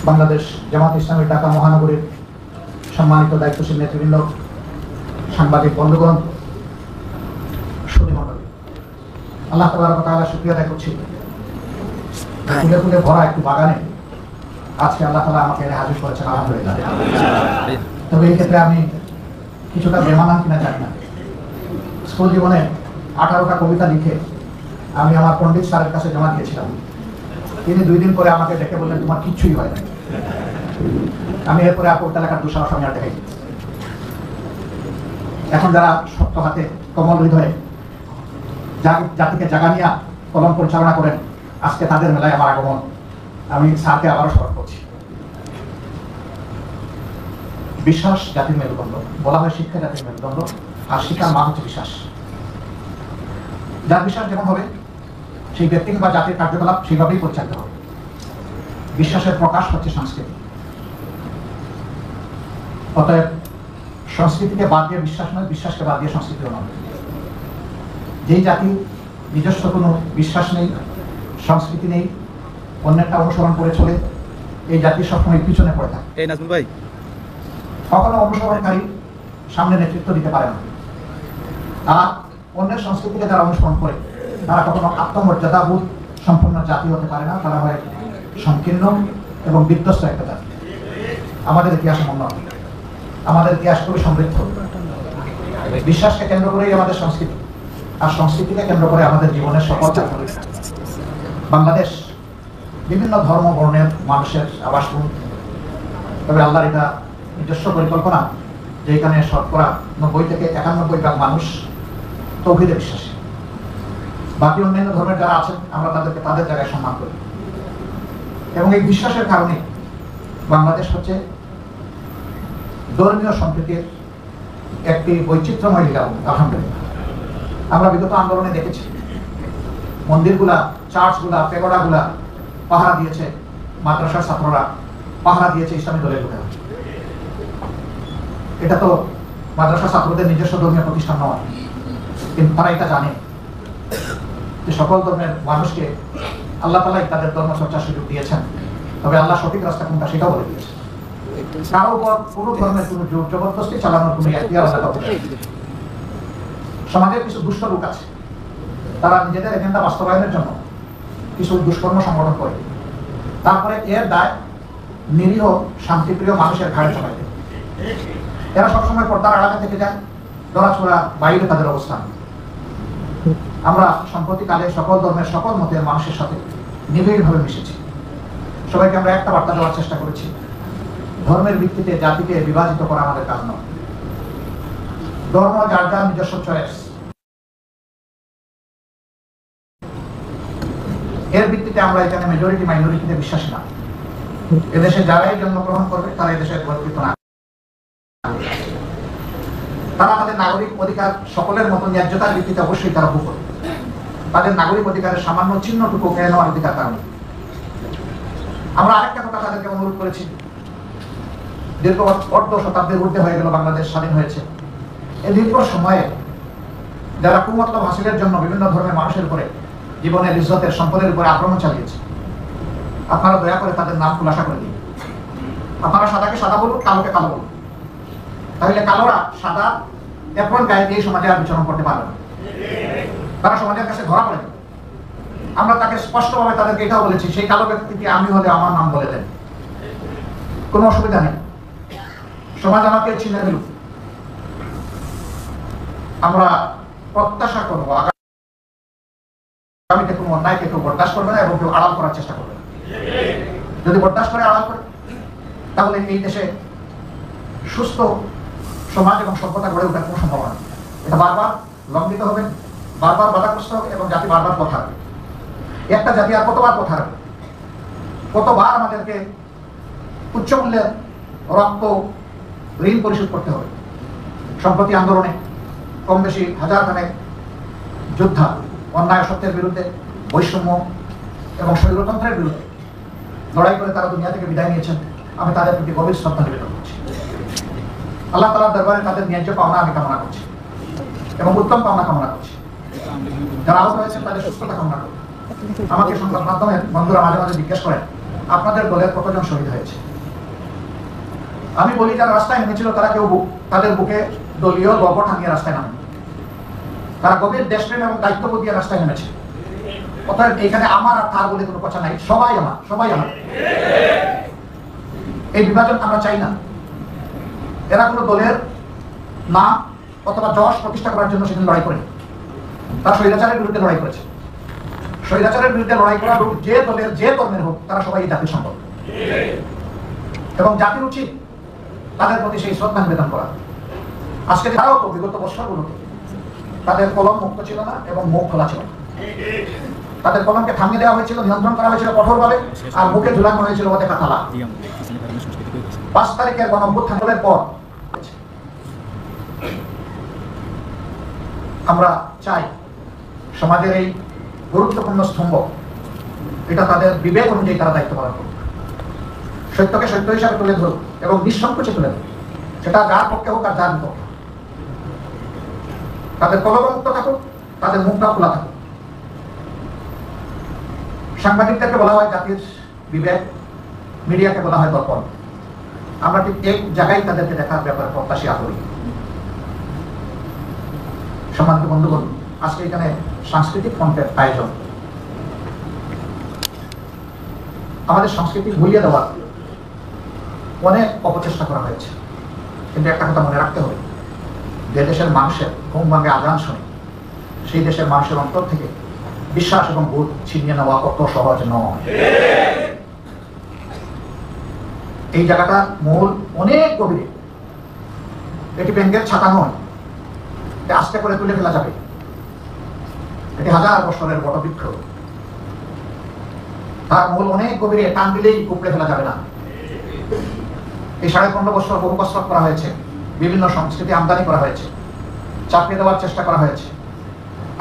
বাংলাদেশ জামাত ইসলামী ঢাকা মহানগরীর সম্মানিত দায়িত্বশীল নেতৃবৃন্দ, সাংবাদিক বন্ধুগণ, সুধী মণ্ডলী, আল্লাহ তাআলার কাছে শুকরিয়া আদায় করছি। ফুলে ফুলে ভরা একটি বাগানে আজকে আল্লাহ তাআলা আমাকে হাজির করেছেন, আলহামদুলিল্লাহ। তবে এই ক্ষেত্রে আমি কিছুটা বেমানান কিনা জানি না। স্কুল জীবনে 18টা কবিতা লিখে আমি আমার পণ্ডিত স্যারের কাছে জমা দিয়েছিলাম। তিনি 2 দিন পরে আমাকে ডেকে বললেন, তোমার কিচ্ছুই হয় না। আমি এরপরে কবিতা লেখার দুঃসাহস আমি আর দেখাই। এখন যারা শক্ত হাতে কোমল হৃদয়ে জাতিকে জাগানিয়া কলম পরিচালনা করেন, আজকে তাদের মেলায় আমার আগমন। আমি স্যারকে আবারও স্মরণ করছি। বিশ্বাস জাতির মেরুদণ্ড, বলা হয় শিক্ষা জাতির মেরুদণ্ড, আর শিক্ষার মা হচ্ছে বিশ্বাস। যার বিশ্বাস যেমন হবে সেই ব্যক্তি বা জাতির কার্যকলাপ সেইভাবেই পরিচালিত হবে। বিশ্বাসের প্রকাশ হচ্ছে সংস্কৃতি। অতএব সংস্কৃতিকে বাদ দিয়ে বিশ্বাস নয়, বিশ্বাসকে বাদ দিয়ে সংস্কৃতিও নয়। যেই জাতি নিজস্ব কোনো বিশ্বাস নেই, সংস্কৃতি নেই, অন্যেরটা অনুসরণ করে চলে, এই জাতি সবসময় পিছনে পড়ে থাকে। কখনো অনুসরণকারী সামনে নেতৃত্ব দিতে পারে না। আর অন্যের সংস্কৃতিকে যারা অনুসরণ করে তারা কখনো আত্মমর্যাদাবোধ সম্পন্ন জাতি হতে পারে না। তারা হয় সংকীর্ণ এবং বিধ্বস্ত একটা জাতি। আমাদের ইতিহাস মনে হয়, আমাদের ইতিহাস খুবই সমৃদ্ধ। বিশ্বাসকে কেন্দ্র করেই আমাদের সংস্কৃতি, আর সংস্কৃতিকে কেন্দ্র করে আমাদের জীবনের সফলতা। বাংলাদেশ বিভিন্ন ধর্ম বর্ণের মানুষের আবাসভূমি। তবে আল্লাহর এটা নিজস্ব পরিকল্পনা যে এখানে শতকরা 90 থেকে 91% মানুষ তৌহিদে বিশ্বাসী। বাকি অন্যান্য ধর্মের যারা আছেন আমরা তাদেরকে তাদের জায়গায় সম্মান করি। এবং এই বিশ্বাসের কারণে বাংলাদেশ হচ্ছে ধর্মীয় সম্প্রীতির একটি বৈচিত্র্যময় এলাকা। আলহামদুলিল্লাহ, আমরা বিগত আন্দোলনে দেখেছি মন্দিরগুলা, চার্চগুলা, পেগোডাগুলা পাহারা দিয়েছে মাদ্রাসার ছাত্ররা, পাহারা দিয়েছে ইসলামী দলের লোকেরা। এটা তো মাদ্রাসা ছাত্রদের নিজস্ব ধর্মীয় প্রতিষ্ঠান নয়, কিন্তু তারা এটা জানে যে সকল ধর্মের মানুষকে আল্লাহ তাআলা তাদের ধর্ম চর্চার সুযোগ দিয়েছেন। তবে আল্লাহ সঠিক রাস্তা কোনটা সেটাও বলে দিয়েছেন। কারো উপর কোনো ধর্মের কোনো জোর জবরদস্তি চালানোর কোনো এখতিয়ার আল্লাহ কাউকে দেন। সমাজের কিছু দুষ্ট লোক আছে, তারা নিজেদের এজেন্ডা বাস্তবায়নের জন্য কিছু দুষ্কর্ম সংগঠন করে, তারপরে এর দায় নিরীহ শান্তিপ্রিয় মানুষের ঘাড়ে চালায় দেয়। এরা সবসময় পর্দার আড়ালে থেকে যায়, দড়াছোড়া বাইরে তাদের অবস্থান। আমরা সম্প্রতিকালে সকল ধর্মের সকল মতের মানুষের সাথে নিবিড়ভাবে মিশেছি। সবাইকে আমরা একটা বার্তা দেওয়ার চেষ্টা করেছি, ধর্মের ভিত্তিতে জাতিকে বিভাজিত করা আমাদের কাজ নয়। ধর্ম যার যার নিজস্ব চয়েস, এর ভিত্তিতে আমরা এখানে মেজরিটি মাইনরিটিতে বিশ্বাসী না। এদেশে যারাই জন্মগ্রহণ করবে তারা এদেশের গর্বিত না। তারা তাদের নাগরিক অধিকার সকলের মতো ন্যায্যতার ভিত্তিতে অবশ্যই তারা ভোগ করবে। তাদের নাগরিক অধিকারের সামান্য চিহ্নটুকু কেড়ে নেওয়ার অধিকার কারণ। আমরা আরেকটা কথা তাদেরকে অনুরোধ করেছি, দীর্ঘ অর্ধ শতাব্দীর ঊর্ধ্বে হয়ে গেল বাংলাদেশ স্বাধীন হয়েছে। এই দীর্ঘ সময়ে যারা কুমতলব হাসিলের জন্য বিভিন্ন ধর্মের মানুষের উপরে জীবনের ইজ্জতের সম্পদের উপরে আক্রমণ চালিয়েছে, আপনারা দয়া করে তাদের নাম খুলাসা করে দিন। আপনারা সাদাকে সাদা বলুন, কালোকে কালো বলুন। তাহলে কালোরা সাদা এখন গায়ে দিয়ে সমাজে আর বিচরণ করতে পারবে না, তারা সমাজের কাছে ধরা পড়ে। আমরা তাকে স্পষ্টভাবে তাদেরকে এটাও বলেছি, সেই কালো ব্যক্তিকে আমি হলে আমার নাম বলে দেন, কোনো অসুবিধা নেই। সমাজ আমাকে চিনে নিল। আমরা প্রত্যাশা করবো আগামীতে কোনো অন্যায়কে কেউ বরদাস্ত করবে না এবং কেউ আড়াল করার চেষ্টা করবে না। যদি বরদাস্ত করে, আড়াল করে, তাহলে এই দেশে সুস্থ সমাজ এবং সভ্যতা গড়ে ওঠার কোনো সম্ভাবনা নেই। এটা বারবার লঙ্ঘিত হবে, বারবার বাধাগ্রস্ত হবে এবং জাতি বারবার পথ হারাবে। একটা জাতি আর কতবার পথ হারাবে? কতবার আমাদেরকে উচ্চ মূল্যের রক্ত ঋণ পরিশোধ করতে হবে? সম্প্রতি আন্দোলনে কম বেশি হাজার খানেক যোদ্ধা অন্যায় সত্যের বিরুদ্ধে, বৈষম্য এবং স্বৈরতন্ত্রের বিরুদ্ধে লড়াই করে তারা দুনিয়া থেকে বিদায় নিয়েছেন। আমি তাদের প্রতি গভীর শ্রদ্ধা নিবেদন করছি। আল্লাহ তাআলার দরবারে তাদের ন্যায্য পাওনা আমি কামনা করছি এবং উত্তম পাওনা কামনা করছি। যারা আহত হয়েছেন তাদের সুস্থতা কামনা করছি। আমাকে সংবাদ মাধ্যমের বন্ধুরা মাঝে মাঝে জিজ্ঞেস করেন আপনাদের দলের কতজন শহীদ হয়েছে? আমি বলি যারা রাস্তায় নেমেছিল তারা কেউ তাদের বুকে দলীয় গর্ব টাঙিয়ে রাস্তায় নামে, তারা গভীর দেশপ্রেম এবং দায়িত্ববোধ দিয়ে রাস্তায় নেমেছে। অতএব এখানে আমার আর তার বলে কোনো কথা নাই, সবাই আমার, সবাই আমার। এই বিভাজন আমরা চাই না। এরা কোনো দলের নাম অথবা যশ প্রতিষ্ঠা করার জন্য সেদিন লড়াই করেনি, তারা স্বৈরাচারের বিরুদ্ধে লড়াই করেছে। স্বৈরাচারের বিরুদ্ধে লড়াই করা হোক যে দলের যে ধর্মের হোক, তারা সবাই জাতির সম্পদ এবং জাতির উচিত তাদের প্রতি সেই শ্রদ্ধা নিবেদন করা। আজকে তারাও তো বিগত বছরগুলোতে তাদের কলম মুক্ত ছিল না এবং মুখ খোলা ছিল না। তাদের কলমকে থামিয়ে দেওয়া হয়েছিল, নিয়ন্ত্রণ করা হয়েছিল কঠোরভাবে, আর মুখে ঝুলানো হয়েছিল ওদের কাতালা। 5 তারিখের গণঅভ্যুত্থানের পর আমরা চাই সমাজের এই গুরুত্বপূর্ণ স্তম্ভ, এটা তাদের বিবেক অনুযায়ী তারা দায়িত্ব পালন করুক, সত্যকে সত্য হিসাবে তুলে ধরুক এবং নিঃসংকোচে তুলে ধরুক, সেটা যার পক্ষে হোক আর যার বিপক্ষে। তাদের কলম মুক্ত থাকুক, তাদের মুখটা খোলা থাকুক। সাংবাদিকদেরকে বলা হয় জাতির বিবেক, মিডিয়াকে বলা হয় দর্পণ। আমরা ঠিক এক জায়গায় তাদেরকে দেখার ব্যাপারে প্রত্যাশী করি। সম্মানিত বন্ধুগণ, আজকে এখানে সাংস্কৃতিক ফ্রন্টের আয়োজন। আমাদের সংস্কৃতি ভুলিয়ে দেওয়ার অনেক অপচেষ্টা করা হয়েছে, কিন্তু একটা কথা মনে রাখতে হবে, যে দেশের মানুষের ঘুম ভাঙে আজান শুনে সেই দেশের মানুষের অন্তর থেকে বিশ্বাস এবং বোধ ছিনিয়ে নেওয়া কত সহজ নয়। এই জায়গাটার মূল অনেক গভীরে। এটি ব্যাঙ্গের ছাতা নয়, আস্তে করে তুলে ফেলা যাবে। এটি 1000 বছরের বটবৃক্ষ, তার মূল অনেক গভীরে, টান দিলেই উপড়ে ফেলা যাবে না। এই 15.5 বছর বহু কসরত করা হয়েছে, বিভিন্ন সংস্কৃতি আমদানি করা হয়েছে, চাপিয়ে দেওয়ার চেষ্টা করা হয়েছে।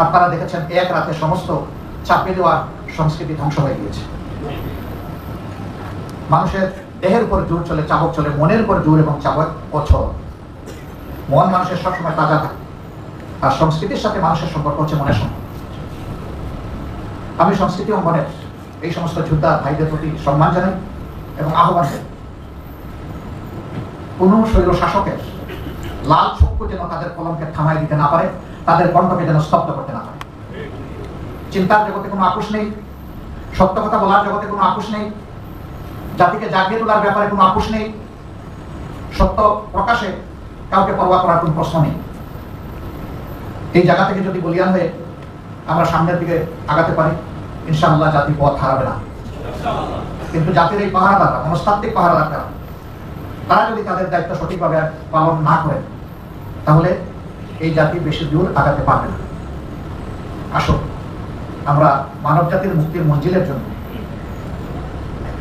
আপনারা দেখেছেন এক রাতে সমস্ত চাপিয়ে দেওয়ার সংস্কৃতি ধ্বংস হয়ে গিয়েছে। মানুষের দেহের উপর জোর চলে, চাবক চলে, মনের উপর জোর এবং চাবক অচল। মন মানুষের সবসময় তাজা থাকে, আর সংস্কৃতির সাথে মানুষের সম্পর্ক হচ্ছে মনের সম্পর্ক। আমি সংস্কৃতি অঙ্গনের এই সমস্ত যোদ্ধা ভাইদের প্রতি সম্মান জানাই এবং আহ্বান জানাই, কোন স্বৈর শাসকের লাল চক্ষু যেন তাদের কলমকে থামাই দিতে না পারে, তাদের কণ্ঠকে যেন স্তব্ধ করতে না পারে। চিন্তার জগতে কোনো আপোষ নেই, সত্য কথা বলার জগতে কোনো আপোষ নেই, জাতিকে জাগিয়ে তোলার ব্যাপারে কোনো আপোষ নেই, সত্য প্রকাশে কাউকে পরোয়া করার কোনো প্রশ্ন নেই। এই জায়গা থেকে যদি বলিয়ান হয়ে আমরা সামনের দিকে আগাতে পারি, ইনশাআল্লাহ জাতি পথ হারাবে না। কিন্তু জাতির এই পাহারাদাররা, মনস্তাত্ত্বিক পাহারাদাররা, তারা যদি তাদের দায়িত্ব সঠিকভাবে পালন না করে, তাহলে এই জাতি বেশি দূর আগাতে পারবে না। আসো আমরা মানব জাতির মুক্তির মঞ্জিলের জন্য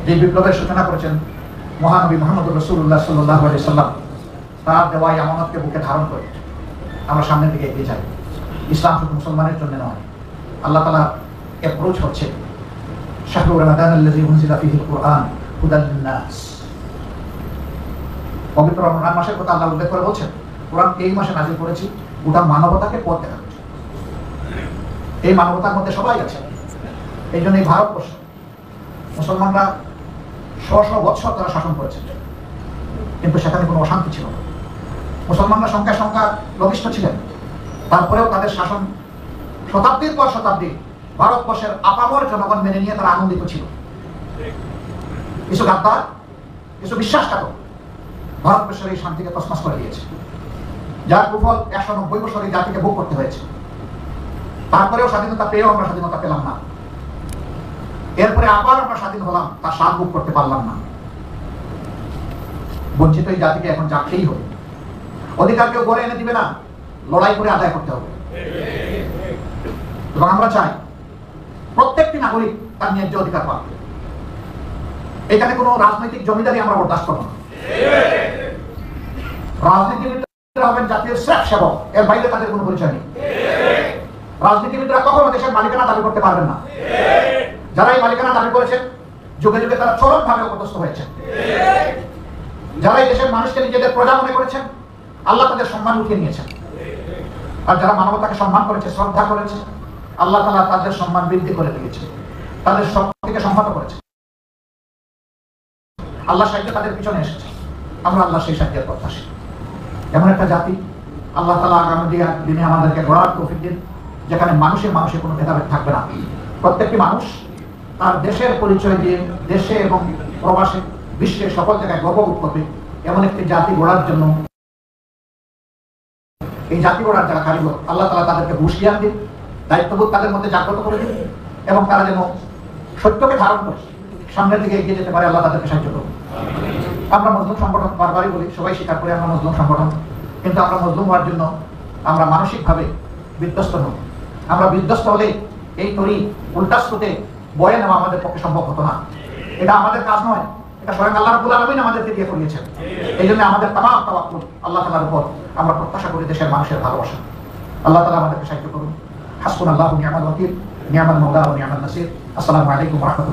যে বিপ্লবের সূচনা করেছেন মহানবী মুহাম্মদ রাসূলুল্লাহ সাল্লাল্লাহু আলাইহি সাল্লাম, তার দেওয়া এই আমানতকে বুকে ধারণ করে আমরা সামনের দিকে এগিয়ে যাই। ইসলাম শুধু মুসলমানের জন্য নয়, আল্লাহ তাআলা অ্যাপ্রোচ হচ্ছে শাহরু রমাদান আল্লাযী উনজিলা ফীহিল কুরআন হুদাল লিন-নাস। পবিত্র রমজান মাসের কথা আল্লাহ উল্লেখ করে বলছেন, কোরআন এই মাসে নাযিল করেছি গোটা মানবতাকে পথ দেখানোর জন্য। এই মানবতার মধ্যে সবাই আছে। এই জন্য এই ভারতবর্ষে মুসলমানরা 100 বৎসর তারা শাসন করেছে, কিন্তু সেখানে কোনো অশান্তি ছিল না। মুসলমানরা সংখ্যা লঘিষ্ঠ ছিলেন, তারপরেও তাদের শাসন শতাব্দীর পর শতাব্দী ভারতবর্ষের আপামর জনগণ মেনে নিয়ে তারা আনন্দিত ছিল। কিছু গাদ্দার, কিছু বিশ্বাসঘাতক ভারতবর্ষের এই শান্তিকে তছনছ করে দিয়েছে, যার কুফল 190 বছর এই জাতিকে ভোগ করতে হয়েছে। তারপরেও স্বাধীনতা পেয়েও আমরা স্বাধীনতা পেলাম না। এরপরে আবার আমরা স্বাধীন হলাম, তার স্বাদ ভোগ করতে পারলাম না। বঞ্চিত এই জাতিকে এখন জাগতেই হবে। অধিকার কেউ গড়ে এনে দিবে না, লড়াই করে আদায় করতে হবে। এবং আমরা চাই প্রত্যেকটি নাগরিক তার ন্যায্য অধিকার পাবে। এখানে কোনো রাজনৈতিক জমিদারি আমরা বরদাস্ত করব না। রাজনীতিবিদরা হবেন জাতীয় শ্রেষ্ঠ সেবক, এর বাইরে তাদের কোনো পরিচয় নেই। রাজনীতিবিদরা কখনো দেশের মালিকানা দাবি করতে পারবেন না। যারা এই মালিকানা দাবি করেছেন, যুগে যুগে তারা চরমভাবে অপদস্থ হয়েছে। যারা এই দেশের মানুষকে নিজেদের প্রজা মনে করেছেন, আল্লাহ তাদের সম্মান উঠিয়ে নিয়েছেন। আর যারা মানবতাকে সম্মান করেছে, শ্রদ্ধা করেছে, আল্লাহ তাআলা তাদের সম্মান বৃদ্ধি করে দিয়েছে, তাদের সব থেকে সংহত করেছে। আল্লাহ সাহায্য তাদের পিছনে এসেছে, আমরা আল্লাহ সেই সাহায্যের প্রত্যাশী। এমন একটা জাতি আল্লাহ তাআলা আগামী দিনে আমাদেরকে গড়ার তৌফিক দিন, যেখানে মানুষে কোনো ভেদাভেদ থাকবে না। প্রত্যেকটি মানুষ তার দেশের পরিচয় দিয়ে দেশে এবং প্রবাসে বিশ্বে সকল জায়গায় গর্ববোধ করবে। এমন একটি জাতি গড়ার জন্য, এই জাতি গড়ার যারা কারিগর, আল্লাহ তাআলা তাদেরকে হুঁশিয়ার দিন, দায়িত্ববোধ তাদের মধ্যে জাগ্রত করে দিন, এবং তারা যেন সত্যকে ধারণ করে সামনের দিকে এগিয়ে যেতে পারে। আল্লাহ তাদেরকে সাহায্য করুন। আমরা মজলুম সংগঠন, বারবারই বলি, সবাই স্বীকার করে আমরা মজলুম সংগঠন, কিন্তু আমরা মজলুম হওয়ার জন্য আমরা মানসিকভাবে বিধ্বস্ত নই। আমরা বিধ্বস্ত হলে এই তরি উল্টা স্রোতে বয়ে নেওয়া আমাদের পক্ষে সম্ভব হতো না। এটা আমাদের কাজ নয়, এটা স্বয়ং আল্লাহ রাব্বুল আলামিন আমাদেরকে দিয়ে করিয়েছেন। এই জন্য আমাদের তামাম তাওয়াক্কুল আল্লাহ তাআলার উপর। আমরা প্রত্যাশা করি দেশের মানুষের ভালোবাসা। আল্লাহ তাআলা আমাদেরকে সাহায্য করুন। হাসবুনাল্লাহু ওয়া নি'মাল ওয়াকিল, নি'মাল মাওলা ওয়া নি'মান নাসির। আসসালামু আলাইকুম ওয়া রাহমাতুল্লাহ।